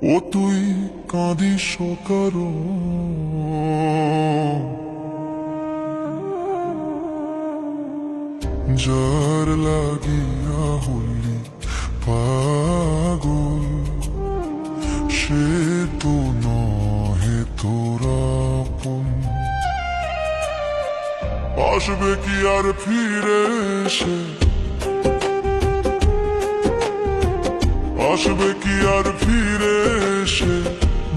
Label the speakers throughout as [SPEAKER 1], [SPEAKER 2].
[SPEAKER 1] ও তুই কাঁদিস কারো যার লাগিয়া হলি পাগল, সে তো নহে তোরা আপন। আসবে কি আর ফিরে এসে, আসবে কি আর ফিরে এসে,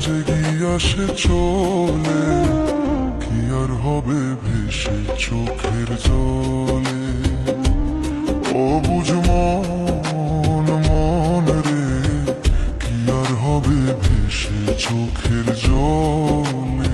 [SPEAKER 1] জেগিয়া সে চলে কি আর হবে ভেসে চোখের জলে। ও বুঝ মন মন রে, কি আর হবে ভেসে চোখের জলে।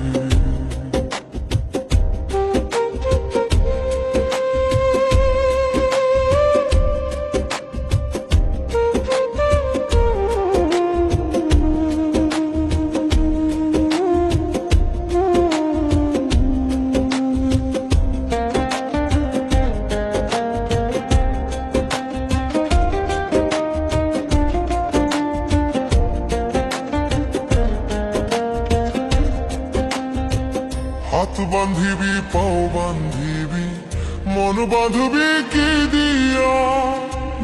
[SPEAKER 1] হাত বান্ধিবি পাও বান্ধিবি মন বাঁধবি কি দিয়া,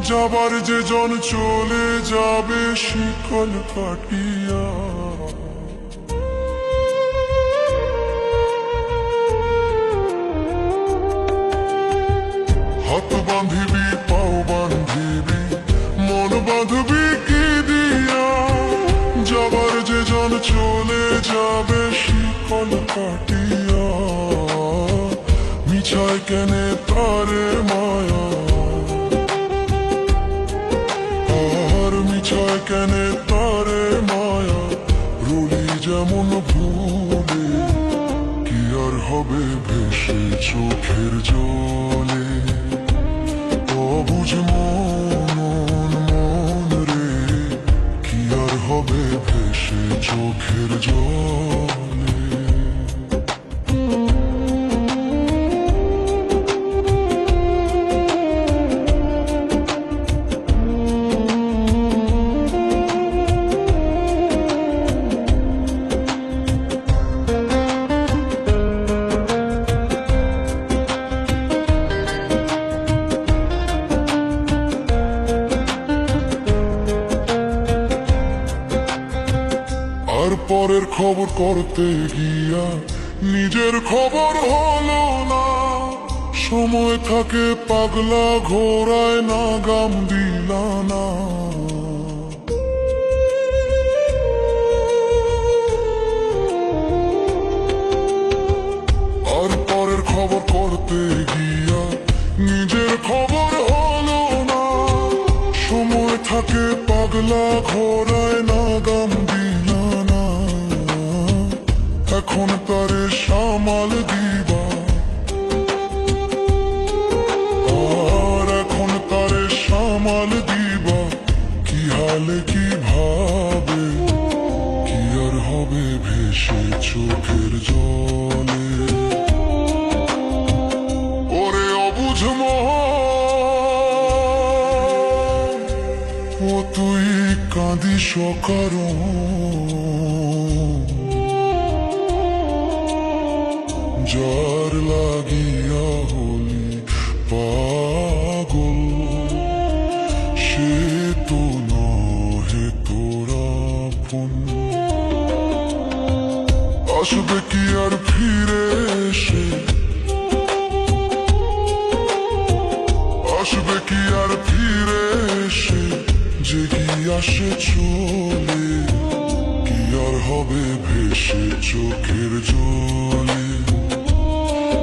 [SPEAKER 1] যাবার যে জন চলে যাবে শিকল কাটিয়া। হাত বান্ধিবি পাও বান্ধিবি মন বাঁধবি কি দিয়া, যাবার যে জন চলে যাবে শিকল কাটিয়া। মিছায় কেনে তারে মায়া, আর মিছায় কেনে তারে মায়া, রুলি যেমন ভুলে কি আর হবে ভেসে চোখের জলে। অবুঝ মন মন রে, কি আর হবে ভেসে চোখের জলে। আর পরের খবর করতে গিয়া নিজের খবর হলো না, সময় থাকে পাগলা ঘোড়ায় না গাম দিলা না। আর পরের খবর করতে গিয়া নিজের খবর হলো না, সময় থাকে পাগলা ঘোড়ায় না গাম দিলা না। এখন তারে সামাল দিবা, আর এখন তারে সামাল দিবা, কি হালে কি ভাবে, কি আর হবে ভেসে চোখের জলে। ওরে অবুঝ মন, ও তুই কাঁদিস কারণ যার লাগিয়া হলি পাগল, সে তো নহে তোরা আপন। আসবে কি আর ফিরে এসে, আসবে কি আর ফিরে এসে, জেগিয়া সে চলে কি আর হবে ভেসে চোখের জলে।